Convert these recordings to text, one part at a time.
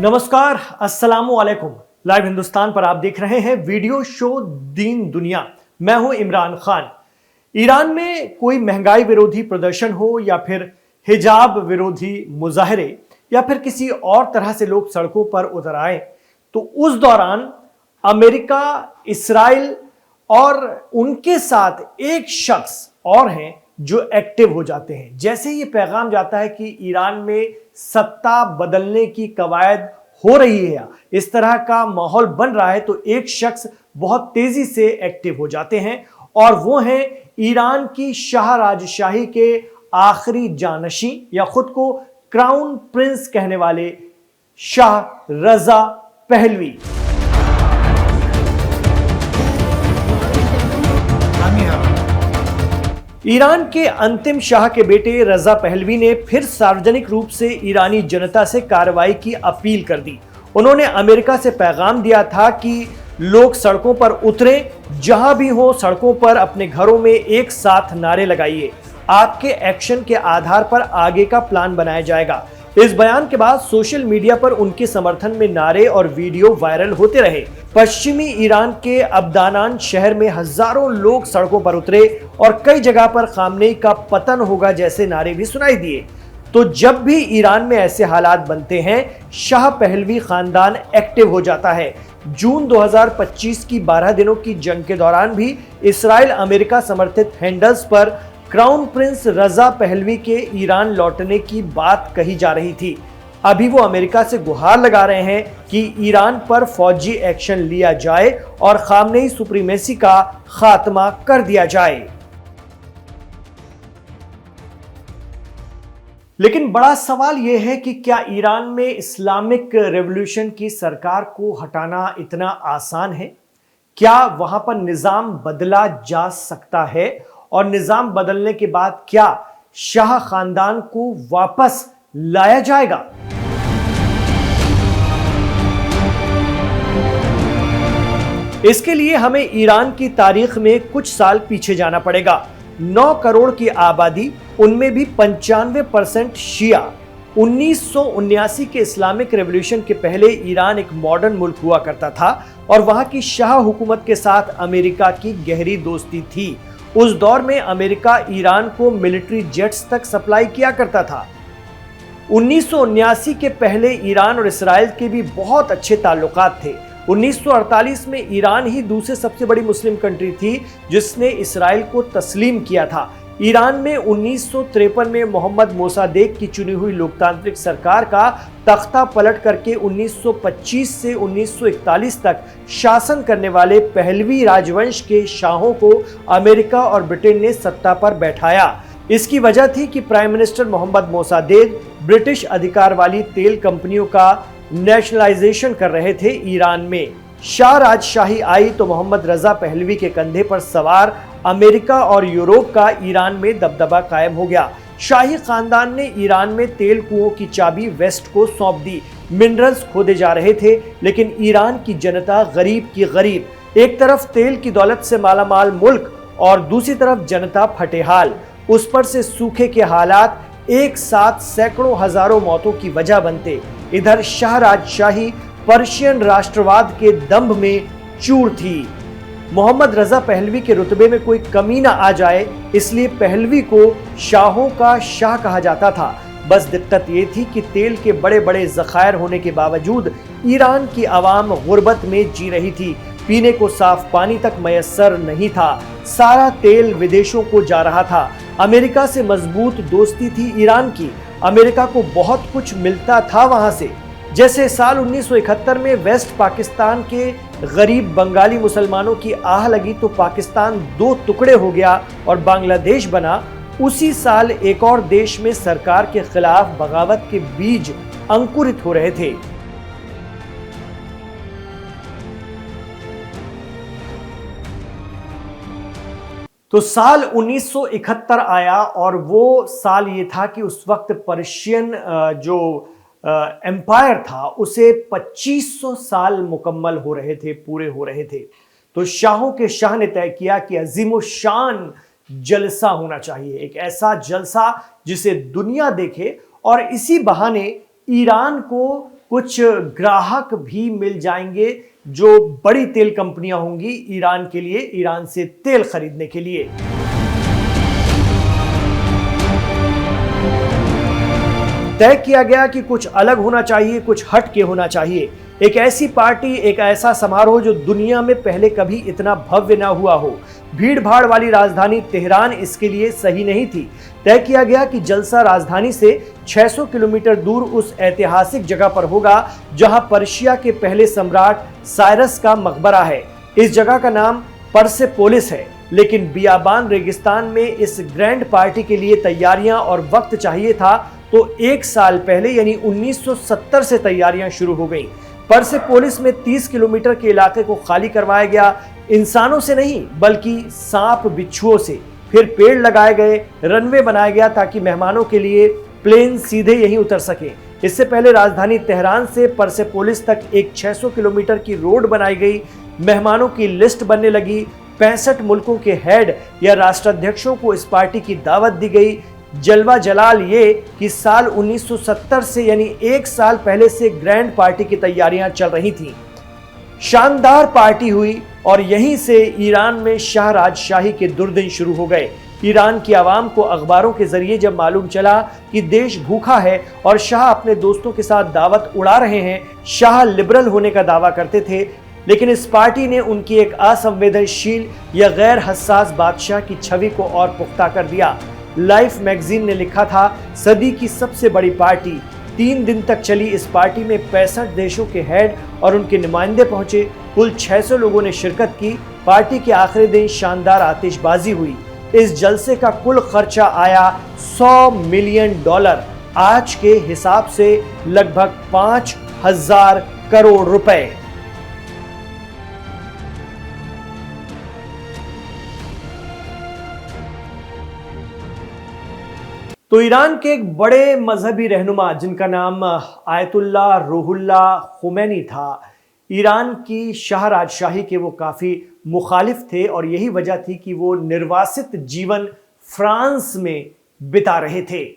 नमस्कार, अस्सलामु अलैकुम। लाइव हिंदुस्तान पर आप देख रहे हैं वीडियो शो दीन दुनिया। मैं हूं इमरान खान। ईरान में कोई महंगाई विरोधी प्रदर्शन हो या फिर हिजाब विरोधी मुजाहरे या फिर किसी और तरह से लोग सड़कों पर उतर आए तो उस दौरान अमेरिका, इस्राइल और उनके साथ एक शख्स और हैं जो एक्टिव हो जाते हैं। जैसे ये पैगाम जाता है कि ईरान में सत्ता बदलने की कवायद हो रही है, इस तरह का माहौल बन रहा है, तो एक शख्स बहुत तेजी से एक्टिव हो जाते हैं और वो हैं ईरान की शाह राजशाही के आखिरी जानशी या खुद को क्राउन प्रिंस कहने वाले शाह रजा पहलवी। ईरान के अंतिम शाह के बेटे रजा पहलवी ने फिर सार्वजनिक रूप से ईरानी जनता से कार्रवाई की अपील कर दी। उन्होंने अमेरिका से पैगाम दिया था कि लोग सड़कों पर उतरें, जहां भी हो सड़कों पर अपने घरों में एक साथ नारे लगाइए। आपके एक्शन के आधार पर आगे का प्लान बनाया जाएगा। इस बयान के बाद सोशल मीडिया पर उनके समर्थन में नारे और वीडियो वायरल होते रहे। पश्चिमी ईरान के अब्दानान शहर में हजारों लोग सड़कों पर उतरे और कई जगह पर खामनेई का पतन होगा जैसे नारे भी सुनाई दिए। तो जब भी ईरान में ऐसे हालात बनते हैं, शाह पहलवी खानदान एक्टिव हो जाता है। जून 2025 की 12 दिनों की जंग के दौरान भी इसराइल अमेरिका समर्थित हैंडल्स पर क्राउन प्रिंस रजा पहलवी के ईरान लौटने की बात कही जा रही थी। अभी वो अमेरिका से गुहार लगा रहे हैं कि ईरान पर फौजी एक्शन लिया जाए और खामनेई सुप्रीमेसी का खात्मा कर दिया जाए। लेकिन बड़ा सवाल यह है कि क्या ईरान में इस्लामिक रेवोल्यूशन की सरकार को हटाना इतना आसान है? क्या वहां पर निजाम बदला जा सकता है? और निजाम बदलने के बाद क्या शाह खानदान को वापस लाया जाएगा? इसके लिए हमें ईरान की तारीख में कुछ साल पीछे जाना पड़ेगा। 9 करोड़ की आबादी, उनमें भी 95% शिया। 1979 के इस्लामिक रेवोल्यूशन के पहले ईरान एक मॉडर्न मुल्क हुआ करता था और वहां की शाह हुकूमत के साथ अमेरिका की गहरी दोस्ती थी। उस दौर में अमेरिका ईरान को मिलिट्री जेट्स तक सप्लाई किया करता था। 1979 के पहले ईरान और इसराइल के भी बहुत अच्छे ताल्लुकात थे। 1948 में ईरान ही दूसरी सबसे बड़ी मुस्लिम कंट्री थी जिसने इसराइल को तस्लीम किया था। ईरान में 1953 में मोहम्मद मोसादेक की चुनी हुई लोकतांत्रिक सरकार का तख्ता पलट करके 1925 से 1941 तक शासन करने वाले पहलवी राजवंश के शाहों को अमेरिका और ब्रिटेन ने सत्ता पर बैठाया। इसकी वजह थी कि prime minister Mohammad Mosaddegh British अधिकार वाली तेल कंपनियों का नेशनलाइजेशन कर रहे थे ईरान में। शाह राजशाही आई तो मोहम्मद रजा पहलवी के कंधे पर सवार अमेरिका और यूरोप का ईरान में दबदबा कायम हो गया। शाही खानदान ने ईरान में तेल कुओं की चाबी वेस्ट को सौंप दी। मिनरल्स खोदे जा रहे थे, लेकिन ईरान की जनता गरीब की गरीब। एक तरफ तेल की दौलत से मालामाल मुल्क और दूसरी तरफ जनता फटेहाल। उस पर से सूखे के हालात एक साथ सैकड़ों हजारों मौतों की वजह बनते। इधर शाह राजशाही पर्शियन राष्ट्रवाद के दंभ में चूर थी। मोहम्मद रजा पहलवी के रुतबे में कोई कमी ना आ जाए, इसलिए पहलवी को शाहों का शाह कहा जाता था। बस दिक्कत ये थी कि तेल के बड़े बड़े ज़खायर होने के बावजूद ईरान की आवाम गुर्बत में जी रही थी। पीने को साफ पानी तक मयस्सर नहीं था। सारा तेल विदेशों को जा रहा था। अमेरिका से मजबूत दोस्ती थी ईरान की। अमेरिका को बहुत कुछ मिलता था वहां से। जैसे साल 1971 में वेस्ट पाकिस्तान के गरीब बंगाली मुसलमानों की आह लगी तो पाकिस्तान 2 टुकड़े हो गया और बांग्लादेश बना। उसी साल एक और देश में सरकार के खिलाफ बगावत के बीज अंकुरित हो रहे थे। तो साल 1971 आया और वो साल ये था कि उस वक्त पर्शियन जो एम्पायर था उसे 2500 साल मुकम्मल हो रहे थे, पूरे हो रहे थे। तो शाहों के शाह ने तय किया कि अजीमो शान जलसा होना चाहिए, एक ऐसा जलसा जिसे दुनिया देखे और इसी बहाने ईरान को कुछ ग्राहक भी मिल जाएंगे जो बड़ी तेल कंपनियां होंगी ईरान के लिए, ईरान से तेल खरीदने के लिए। तय किया गया कि कुछ अलग होना चाहिए, कुछ हट के होना चाहिए। एक ऐसी पार्टी, एक ऐसा समारोह जो दुनिया में पहले कभी इतना भव्य ना हुआ हो। भीड़ भाड़ वाली राजधानी तेहरान इसके लिए सही नहीं थी। तय किया गया कि जलसा राजधानी से 600 किलोमीटर दूर उस ऐतिहासिक जगह पर होगा जहां पर्शिया के पहले सम्राट साइरस का मकबरा है। इस जगह का नाम परसेपोलिस है, लेकिन बियाबान रेगिस्तान में इस ग्रैंड पार्टी के लिए तैयारियां और वक्त चाहिए था, तो 1 साल पहले यानी 1970 से तैयारियां शुरू हो गई। परसेपोलिस में 30 किलोमीटर के इलाके को खाली करवाया गया, इंसानों से नहीं बल्कि सांप बिच्छुओं से। फिर पेड़ लगाए गए, रनवे बनाया गया ताकि मेहमानों के लिए प्लेन सीधे यहीं उतर सके। इससे पहले राजधानी तेहरान से परसेपोलिस तक एक 600 किलोमीटर की रोड बनाई गई। मेहमानों की लिस्ट बनने लगी। 65 मुल्कों के हेड या राष्ट्राध्यक्षों को इस पार्टी की दावत दी गई। जलवा जलाल ये कि साल 1970 से यानी 1 साल पहले से ग्रैंड पार्टी की तैयारियां चल रही थीं। शानदार पार्टी हुई और यहीं से ईरान में शाह राजशाही के दुर्दिन शुरू हो गए। ईरान की आवाम को अखबारों के जरिए जब मालूम चला कि देश भूखा है और शाह अपने दोस्तों के साथ दावत उड़ा रहे हैं, शाह लिबरल होने का दावा करते थे, लेकिन इस पार्टी ने उनकी एक असंवेदनशील या गैर हसास बादशाह की छवि को और पुख्ता कर दिया। लाइफ मैगजीन ने लिखा था, सदी की सबसे बड़ी पार्टी। 3 दिन तक चली इस पार्टी में 65 देशों के हेड और उनके नुमाइंदे पहुंचे। कुल 600 लोगों ने शिरकत की। पार्टी के आखिरी दिन शानदार आतिशबाजी हुई। इस जलसे का कुल खर्चा आया $100 मिलियन, आज के हिसाब से लगभग 5000 करोड़ रुपए। तो ईरान के एक बड़े मजहबी रहनुमा जिनका नाम आयतुल्लाह रूहुल्लाह खुमैनी था, ईरान की शाह राजशाही के वो काफ़ी मुखालिफ थे और यही वजह थी कि वो निर्वासित जीवन फ्रांस में बिता रहे थे।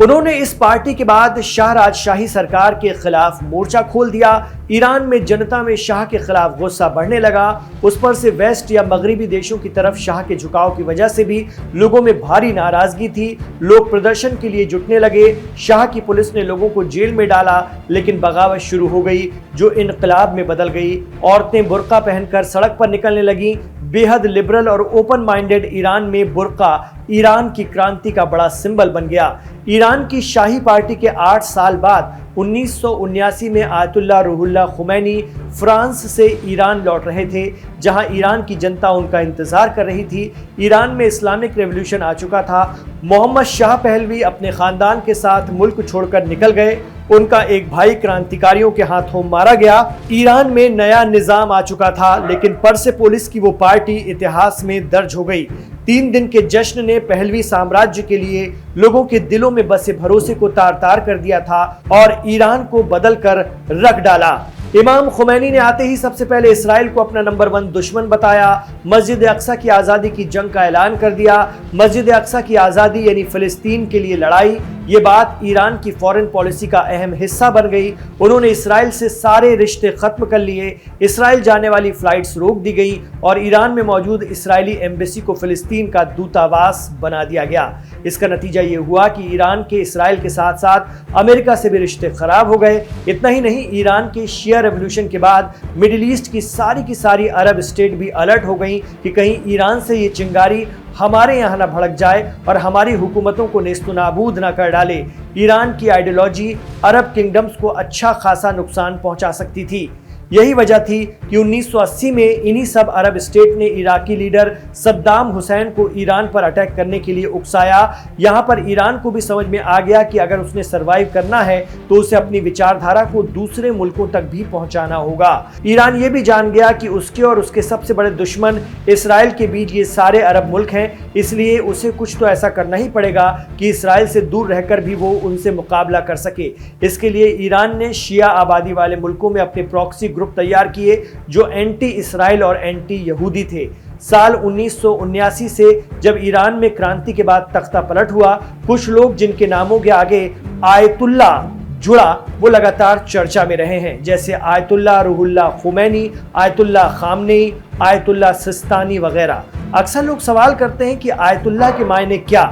उन्होंने इस पार्टी के बाद शाह राजशाही सरकार के खिलाफ मोर्चा खोल दिया। ईरान में जनता में शाह के खिलाफ गुस्सा बढ़ने लगा। उस पर से वेस्ट या मगरिबी देशों की तरफ शाह के झुकाव की वजह से भी लोगों में भारी नाराजगी थी। लोग प्रदर्शन के लिए जुटने लगे। शाह की पुलिस ने लोगों को जेल में डाला, लेकिन बगावत शुरू हो गई जो इनकलाब में बदल गई। औरतें बुर्का पहनकर सड़क पर निकलने लगीं। बेहद लिबरल और ओपन माइंडेड ईरान में बुर्का ईरान की क्रांति का बड़ा सिंबल बन गया। ईरान की शाही पार्टी के 8 साल बाद 1979 में आयतुल्लाह रूहुल्लाह खुमैनी फ्रांस से ईरान लौट रहे थे, जहां ईरान की जनता उनका इंतजार कर रही थी। ईरान में इस्लामिक रेवोल्यूशन आ चुका था। मोहम्मद शाह पहलवी अपने खानदान के साथ मुल्क छोड़कर निकल गए। उनका एक भाई क्रांतिकारियों के हाथों मारा गया। ईरान में नया निजाम आ चुका था, लेकिन परसेपोलिस की वो पार्टी इतिहास में दर्ज हो गई। 3 दिन के जश्न ने पहलवी साम्राज्य के लिए लोगों के दिलों में बसे भरोसे को तार-तार कर दिया था और ईरान को बदल कर रख डाला। इमाम खुमैनी ने आते ही सबसे पहले इसराइल को अपना नंबर 1 दुश्मन बताया। मस्जिद अक्सा की आज़ादी की जंग का ऐलान कर दिया। मस्जिद अक्सा की आज़ादी यानी फिलिस्तीन के लिए लड़ाई, ये बात ईरान की फॉरेन पॉलिसी का अहम हिस्सा बन गई। उन्होंने इसराइल से सारे रिश्ते खत्म कर लिए। इसराइल जाने वाली फ्लाइट्स रोक दी गई और ईरान में मौजूद इसराइली एम्बेसी को फिलिस्तीन का दूतावास बना दिया गया। इसका नतीजा ये हुआ कि ईरान के इसराइल के साथ साथ अमेरिका से भी रिश्ते खराब हो गए। इतना ही नहीं, ईरान के शिया रेवोल्यूशन के बाद मिडिल ईस्ट की सारी अरब स्टेट भी अलर्ट हो गई कि कहीं ईरान से ये चिंगारी हमारे यहाँ ना भड़क जाए और हमारी हुकूमतों को नेस्तनाबूद ना कर डाले। ईरान की आइडियोलॉजी अरब किंगडम्स को अच्छा खासा नुकसान पहुंचा सकती थी। यही वजह थी कि 1980 में इन्हीं सब अरब स्टेट ने इराकी लीडर सद्दाम हुसैन को ईरान पर अटैक करने के लिए उकसाया। यहाँ पर ईरान को भी समझ में आ गया कि अगर उसने सरवाइव करना है तो उसे अपनी विचारधारा को दूसरे मुल्कों तक भी पहुंचाना होगा। ईरान ये भी जान गया कि उसके और उसके सबसे बड़े दुश्मन इसराइल के बीच ये सारे अरब मुल्क हैं, इसलिए उसे कुछ तो ऐसा करना ही पड़ेगा कि इसराइल से दूर रहकर भी वो उनसे मुकाबला कर सके। इसके लिए ईरान ने शिया आबादी वाले मुल्कों में अपने प्रॉक्सी ग्रुप तैयार किए जो एंटी इसराइल और एंटी यहूदी थे। साल 1979 से जब ईरान में क्रांति के बाद तख्ता पलट हुआ, कुछ लोग जिनके नामों के आगे आयतुल्ला जुड़ा वो लगातार चर्चा में रहे हैं, जैसे Ayatollah Ruhollah Khomeini, Ayatollah Khamenei, Ayatollah Sistani वगैरह। अक्सर लोग सवाल करते हैं कि आयतुल्ला के मायने क्या।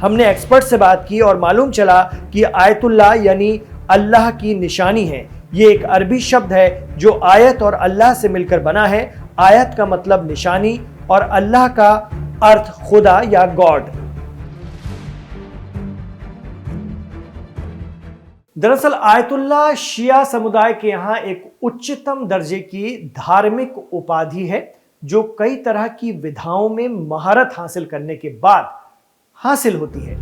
हमने एक्सपर्ट से बात की और मालूम चला कि आयतुल्ला यानी अल्लाह की निशानी है। ये एक अरबी शब्द है जो आयत और अल्लाह से मिलकर बना है। आयत का मतलब निशानी और अल्लाह का अर्थ खुदा या गॉड। दरअसल आयतुल्ला शिया समुदाय के यहाँ एक उच्चतम दर्जे की धार्मिक उपाधि है जो कई तरह की विधाओं में महारत हासिल करने के बाद हासिल होती है।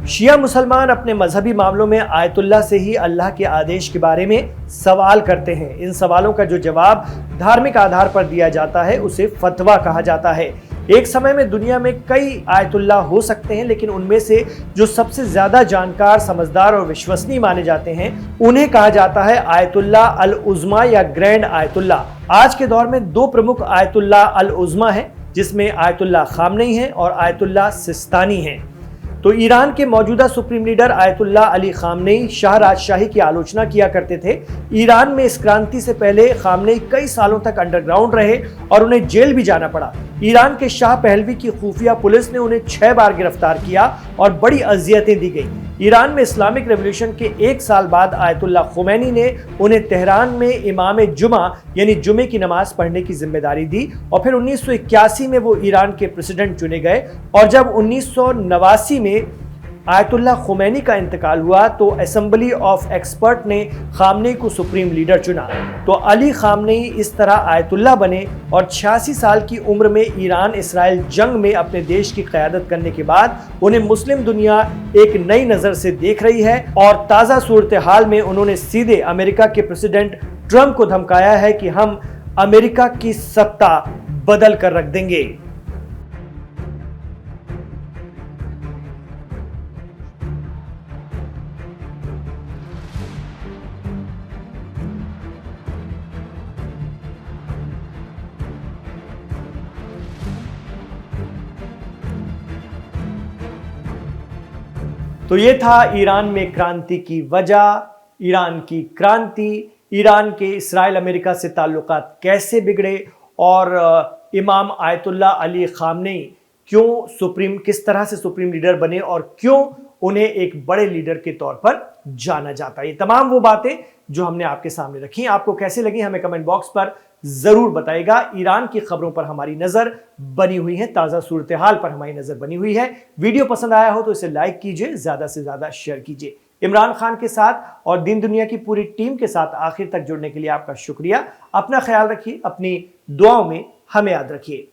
शिया मुसलमान अपने मजहबी मामलों में आयतुल्ला से ही अल्लाह के आदेश के बारे में सवाल करते हैं। इन सवालों का जो जवाब धार्मिक आधार पर दिया जाता है उसे फतवा कहा जाता है। एक समय में दुनिया में कई आयतुल्ला हो सकते हैं, लेकिन उनमें से जो सबसे ज्यादा जानकार, समझदार और विश्वसनीय माने जाते हैं उन्हें कहा जाता है आयतुल्ला अल उज़्मा या ग्रैंड आयतुल्ला। आज के दौर में दो प्रमुख आयतुल्ला अल उज़्मा हैं, जिसमें आयतुल्ला खामनेई हैं और आयतुल्ला सिस्तानी हैं। तो ईरान के मौजूदा supreme leader ayatollah Ali Khamenei Shah राजशाही की आलोचना किया करते थे। ईरान में इस क्रांति से पहले खामनेई कई सालों तक अंडरग्राउंड रहे और उन्हें जेल भी जाना पड़ा। ईरान के शाह पहलवी की खुफिया पुलिस ने उन्हें 6 बार गिरफ्तार किया और बड़ी अजियतें दी गई। ईरान में इस्लामिक रेवोल्यूशन के 1 साल बाद आयतुल्ला खुमैनी ने उन्हें तेहरान में इमाम जुमा यानी जुमे की नमाज पढ़ने की जिम्मेदारी दी और फिर 1981 में वो ईरान के प्रेसिडेंट चुने गए। और जब 1989 में आयतुल्ला खुमैनी का इंतकाल हुआ तो असेंबली ऑफ एक्सपर्ट ने खामनेई को सुप्रीम लीडर चुना। तो अली खामनेई इस तरह आयतुल्ला बने और 86 साल की उम्र में ईरान इसराइल जंग में अपने देश की क़यादत करने के बाद उन्हें मुस्लिम दुनिया एक नई नज़र से देख रही है। और ताज़ा सूरत हाल में उन्होंने सीधे अमेरिका के प्रेसिडेंट ट्रंप को धमकाया है कि हम अमेरिका की सत्ता बदल कर रख देंगे। तो ये था ईरान में क्रांति की वजह, ईरान की क्रांति, ईरान के इस्राइल अमेरिका से ताल्लुकात कैसे बिगड़े और इमाम आयतुल्ला अली खामनेई किस तरह से सुप्रीम लीडर बने और क्यों उन्हें एक बड़े लीडर के तौर पर जाना जाता है। ये तमाम वो बातें जो हमने आपके सामने रखी। आपको कैसे लगी हमें कमेंट बॉक्स पर जरूर बताइएगा। ईरान की खबरों पर हमारी नजर बनी हुई है, ताजा सूरत हाल पर हमारी नजर बनी हुई है। वीडियो पसंद आया हो तो इसे लाइक कीजिए, ज्यादा से ज्यादा शेयर कीजिए। इमरान खान के साथ और दीन दुनिया की पूरी टीम के साथ आखिर तक जुड़ने के लिए आपका शुक्रिया। अपना ख्याल रखिए, अपनी दुआओं में हमें याद रखिए।